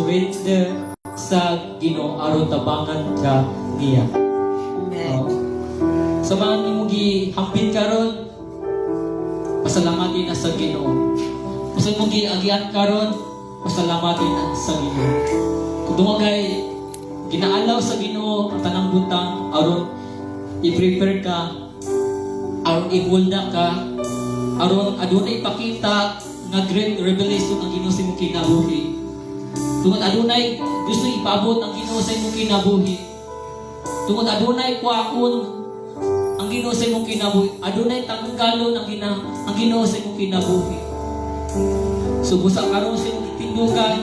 surrender sa Ginoo aron tabangan ka niya. Amen. Sa mga nimo gihampin karon, pasalamatin na sa Ginoo. Sa mo giagian karon, pasalamatin na sa Ginoo. Kung dumagay ginaalaw sa Ginoo ang tanang butang aron i-prepare ka, aron ibulda ka, aron adunay ipakita nga great revelation ang Ginoo sa imong kinabuhi. Tungod adunay gusto ipaabot ang Ginoo sa imong kinabuhi. Tungod adunay kuwaon ang Ginoo sa imong kinabuhi. Adunay tanggalon ang Ginoo sa imong kinabuhi. So busa karon sa imong tindugan,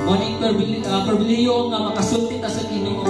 morning perbiliyo nga makasulti ta sa Ginoo.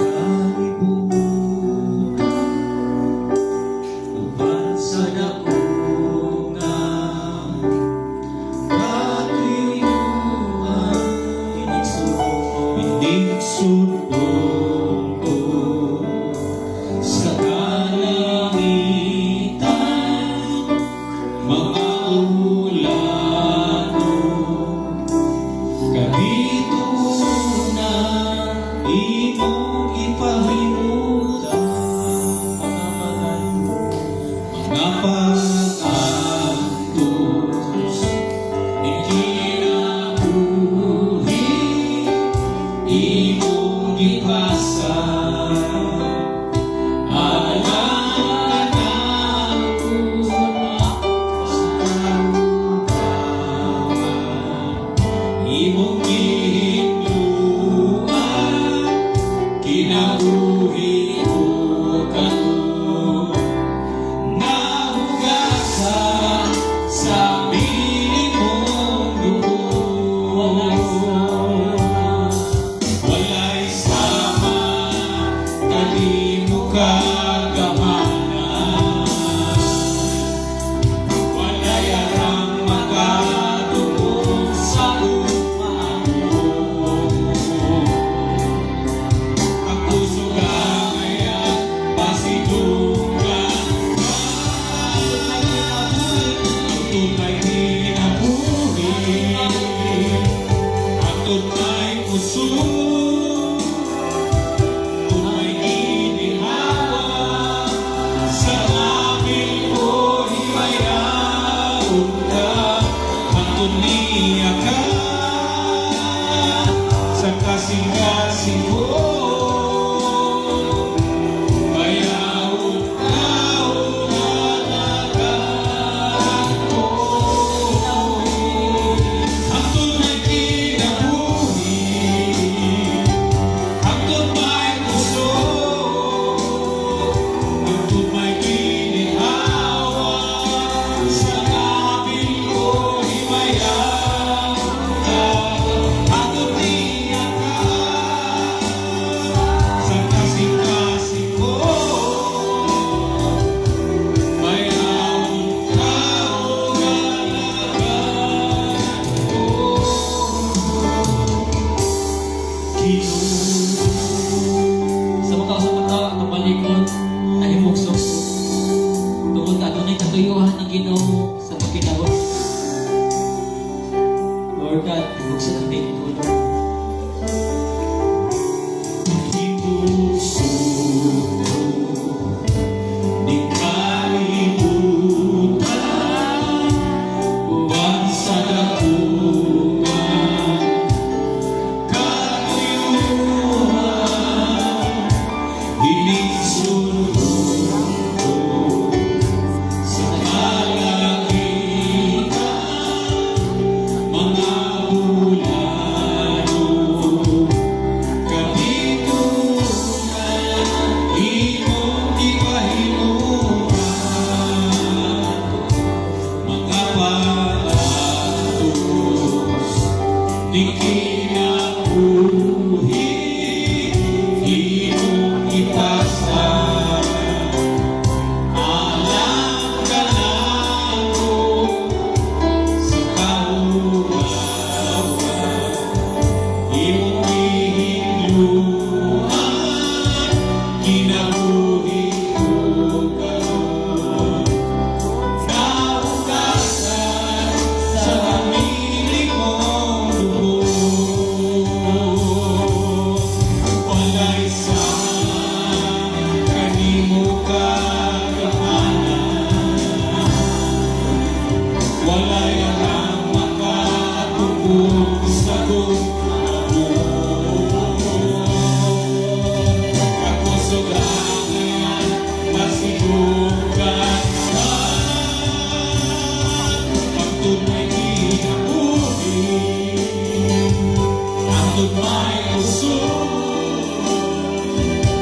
Hangtod may usok,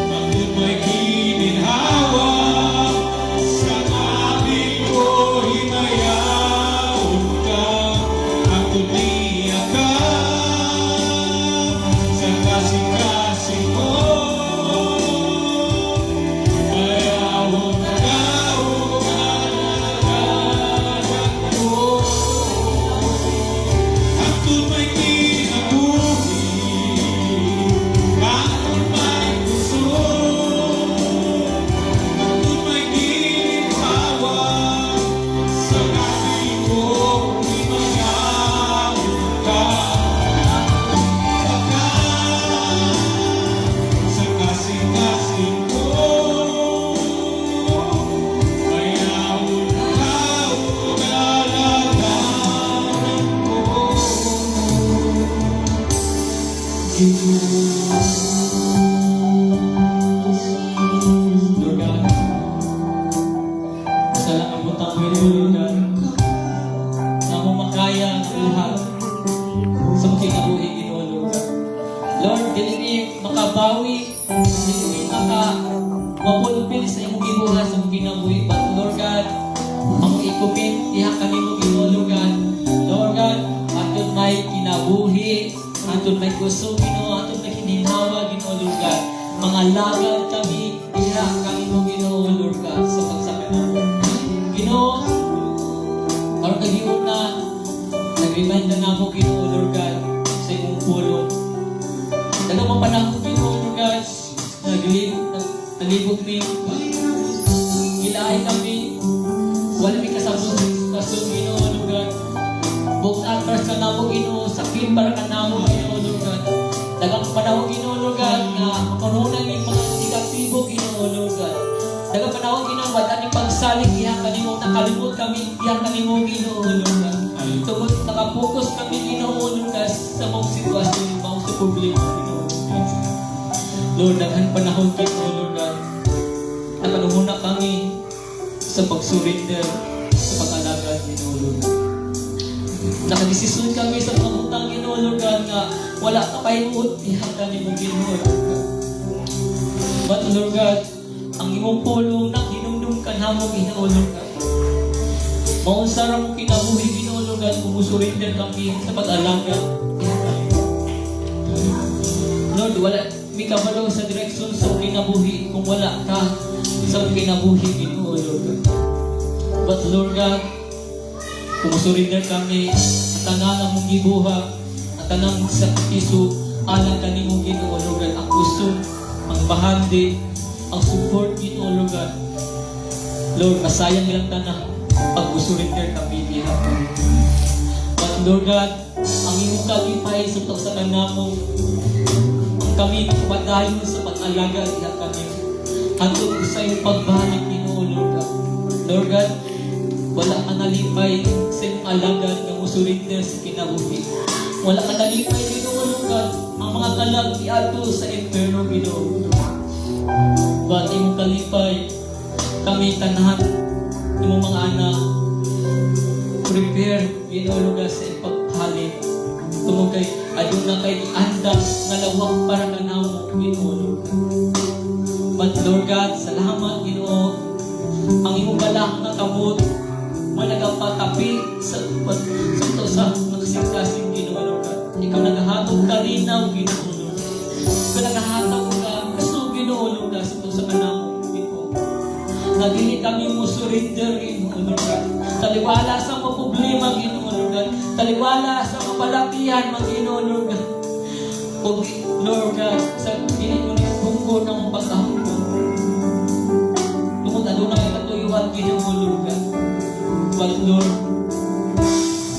hangtod may gininhawa, sa aming ko himayaon ka. Hangtod niya ka, sa kasing-kasing mo, himayaon ka, o kalagaran ko. Hangtod may kinabuhi, hangtod may kusog, hangtod may ginhawa, sa aming ko himayaon ka. Sa kasing-kasing ko, himayaon ka, o kalagaran ko. Lord God, salamat mo tayo, Lord God, na mo makaya ang buhat sa mga kinabuhi, Ginoo, Lord God. Lord, dili ni makabawi, dili ni mapulupil sa imong gibuhat sa mga kinabuhi, but Lord God, ang ikupin, iha kanimo, Ginoo, Lord God. Lord God, atun may kinabuhi, atun may gusto, Ginoo, atun may hininhawa, Ginoo, Lord God. Mga lagad kami, iha kanimo, Ginoo, Lord God, sa pagsakit. Ginoo, karon kagiyon na, nag-remind na namo, Ginoo, Lord God, sa imong pulong. Dagang mga panahon, Ginoo, Lord God, nalibog mi, gilaay kami, wala mi kasabot, Ginoo, Lord God. Bukod atras ka namo, Ginoo, sakit para ka namo, Ginoo, Lord God. Dagang panahon, Ginoo, Lord God, na makaroon yung mga negatibo, Ginoo, Lord God. Dagang panahon, Ginoo, wala ni pagsalig, iha kanimo, nakalimot kami, iha kanimo, Ginoo, Lord God. Tungkol nakapokus kami, Ginoo, Lord God, sa mga sitwasyon, mga sa problema, Ginoo, Lord God. Lord, daghan panahon, Ginoo, Lord God, na panuhuna kami sa pag-surrender, sa pag-alaga, Ginoo, Lord God. Nakadesisyon kami sa mga utang, Ginoo, Lord God, nga wala ka pahinuot, ihanggan ni mo, Ginoo, Lord God. But Lord God, ang imong pulong na hinumdum ka na mo, Ginoo, Lord God. Maunsara mo kinabuhi, Ginoo, Lord God, kumusurrender kami sa pag-alaga. Lord, wala may kabalo sa direksyon sa kinabuhi kung wala ka sa kinabuhi, Ginoo, Lord God. But Lord God, kumusurrender kami at tanan ang mong gibuha at tanang sakripisyo alang kanimo, Ginoo, Lord God. Ang gusto, ang bahandi, ang support, Ginoo, Lord God. Lord, masayang nilang tanan pag-surrender kami, Ginoo. But Lord God, ang iyong kalipay sa pagsakan namong ang kami padayon sa pag-alaga niya kami hangtod sa iyong pagbalik, Ginoo, Lord God. Lord God, wala ka nalipay sa iyong alagad ng surrender sa kinabuhi. Wala ka nalipay, Ginoo, Lord God, ang mga kalag iato sa inferno, Ginoo. But iyong kalipay kami tanahan ng mga anak prepare, Ginoo, Lord God, sa ipaghalin tungod kay adun na kay andam nga lawak para kanamo, Ginoo, Lord God. But Lord God, salamat, Ginoo, ang imong balak nga kamot mo nagapatapi sa nakasing-kasing, Ginoo, Lord God. Ikaw naghahatog ka linaw, Ginoo, Lord God. Ikaw naghahatog ka gusto, Ginoo, Lord God, sa kanamo, Ginoo. Nagili kami mo surrender, Ginoo, Lord God. Taliwala sa mga problema, Ginoo, Lord God. Taliwala sa mga palakihan, Ginoo, Lord God. O Lord God, sa Ginoo niyo tungkol ng pagkahapon. Tungkol na doon ang katuyuan, Ginoo, Lord God. But Lord,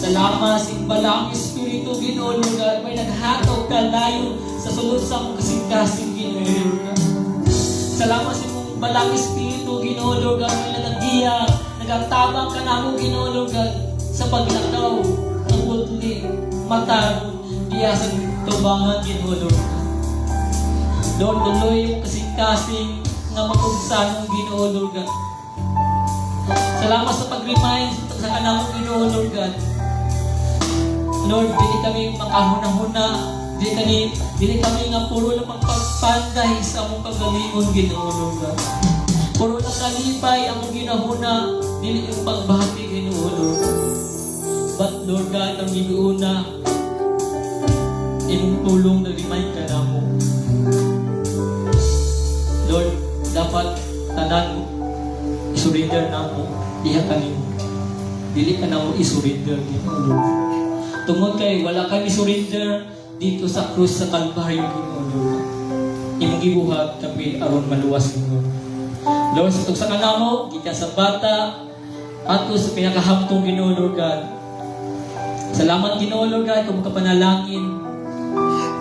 salamat sa imbalang Espiritu, Ginoo, Lord God. May naghatog ka layo sa sulod sa mong kasing-kasing, Ginoo, Lord God. Salamat sa imong balang Espiritu, Ginoo, Lord God. May nagagiya, nagatabang ka na mo, Ginoo, Lord God, sa paglakaw ng budli, mata, diya sa tubangan, Ginoo, Lord God. Lord, tuloy yung kasing-kasing na mag-ugsa ng Ginoo, Lord God. Salamat sa pag-remind sa kanang Ginoo, Lord God. Lord, hindi kami makahuna-huna, Dili kami nga puro lang pagpanday sa among paggalingon Ginoo Lord God. Puro lang kalipay among ginahuna, dili yung pagbati Ginoo Lord God. But Lord God, ang ginuuna, imong tulong na remind ka na mo. Lord, dapat tanan isurrender na mo, diha kanimo. Dili ka na mo isurrender Ginoo Lord. Tungod kay wala kami surrender dito sa krus sa Kalbaryo Ginoo Lord. Imong gibuhat kami aron maluwas Ginoo. Lord, sa tugsa kanamo gikan sa bata ato sa pinakahamtong Ginoo Lord God. Salamat Ginoo Lord God kung makapanalangin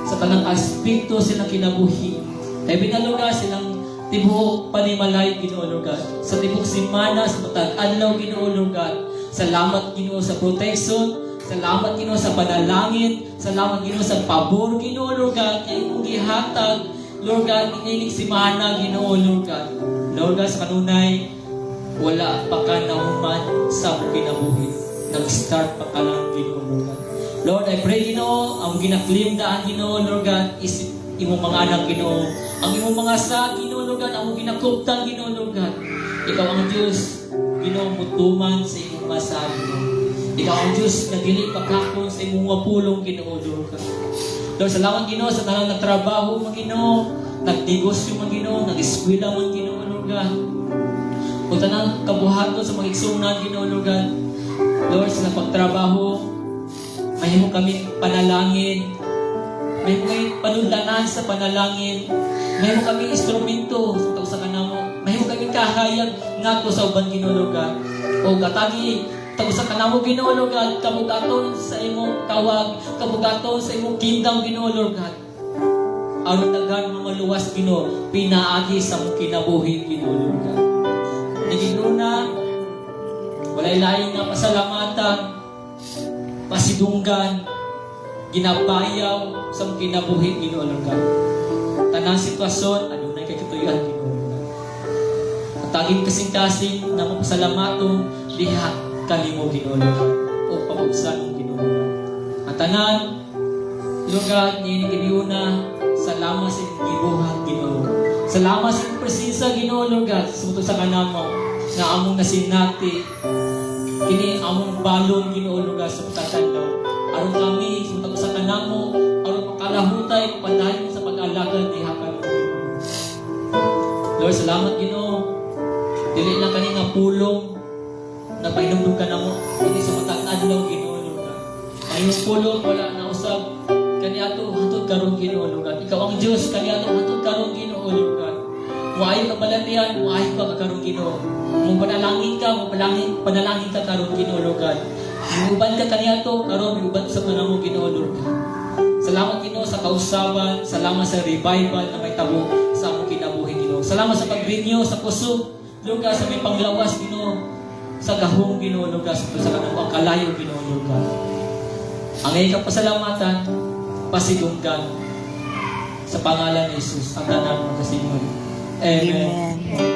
sa tanang aspekto silang kinabuhi. Kay binalunga silang tibuok panimalay Ginoo Lord God. Sa tibuok simana sa matag adlaw Ginoo Lord God. Salamat Ginoo sa protection. Salamat Ginoo sa panalangin. Salamat Ginoo sa pabor Ginoo Lord God. Kay imong gihatag Lord God inining simana Ginoo Lord God. Lord God sa kanunay wala pa ka nahuman sa mong kinabuhi. Nag-start pa ka lang Ginoo Lord God. Lord, I pray Ginoo ang ginaklim daan Ginoo Lord God is imong mga anak Ginoo. Ang imong mga sa Ginoo Lord God ang ginakuptan Ginoo Lord God. Ikaw ang Diyos Ginoo mutuman sa imong masa Ginoo. Ikaw ang Diyos na dili pakakon sa imong mapulong Ginoo Lord God. Lord, salamat Ginoo sa tanang nagtrabaho man Ginoo, nagnegosyo man Ginoo, nag-eskwela man Ginoo Lord God. O tanang kabuhaton sa mga igsunan Ginoo Lord God. Lord, sa pagtrabaho, mahimo kami panalangin, mahimo kami panundanan sa panalangin, mahimo kami instrumento sa kanamo, mahimo kami kahayag nato sa uban Ginoo Lord God. O katagi sa kanamo Ginoo Lord God, kabugaton sa imong tawag, kabugaton sa imong kingdom Ginoo Lord God. Aron daghan mga luwas Ginoo, pinaagi sa mong kinabuhi Ginoo Lord God. Nagiguna, walay lain nga pasalamatan, pasidunggan, ginabayaw sa mong kinabuhi Ginoo Lord God. Tanang sitwasyon, adunay kay katuyan Ginoo Lord God. Taging kasing-kasing na mapasalamaton diha kalimo Ginoo Lord God o pamagsan ng Ginoo Lord God. At tanan Lord God, ninigibiuna, salamat sa inyong gibuhat Ginoo. Salamat sa inyong presensya Ginoo Lord God sumutong sa kanamo na among nasinati kini among balon Ginoo Lord God sa pagkatanaw. Aron kami sumutong sa kanamo aron makalahutay padayon sa pag-alagad diha kalimo Ginoo. Lord, salamat Ginoo. Dili na kaninga pulong na painumdum ka na mo, hindi sa matang adlaw Ginoo Lord God. Ang iyong pulong wala na usab, kaniato hatod karon Ginoo Lord God. Ikaw ang Diyos, kaniato hatod karon Ginoo Lord God. Muayo ka balatian, muayo ka karon Ginoo. Mung panalangin ka, panalangin ka karon Ginoo Lord God. Muban ka kaniato, karon muban sa panamo Ginoo Lord God. Salamat Ginoo sa kausaban, salamat sa revival na may tabo sa among kinabuhi Ginoo. Salamat sa pag-renew sa puso, Lord God, sa may panglawas Ginoo. Sa gahong Ginoo Lord God, sa kanang ang kalayo Ginoo Lord God. Ang iyong pasalamatan, pasidunggan sa pangalan ni Jesus ang tanan mo kasimon. Amen. Amen.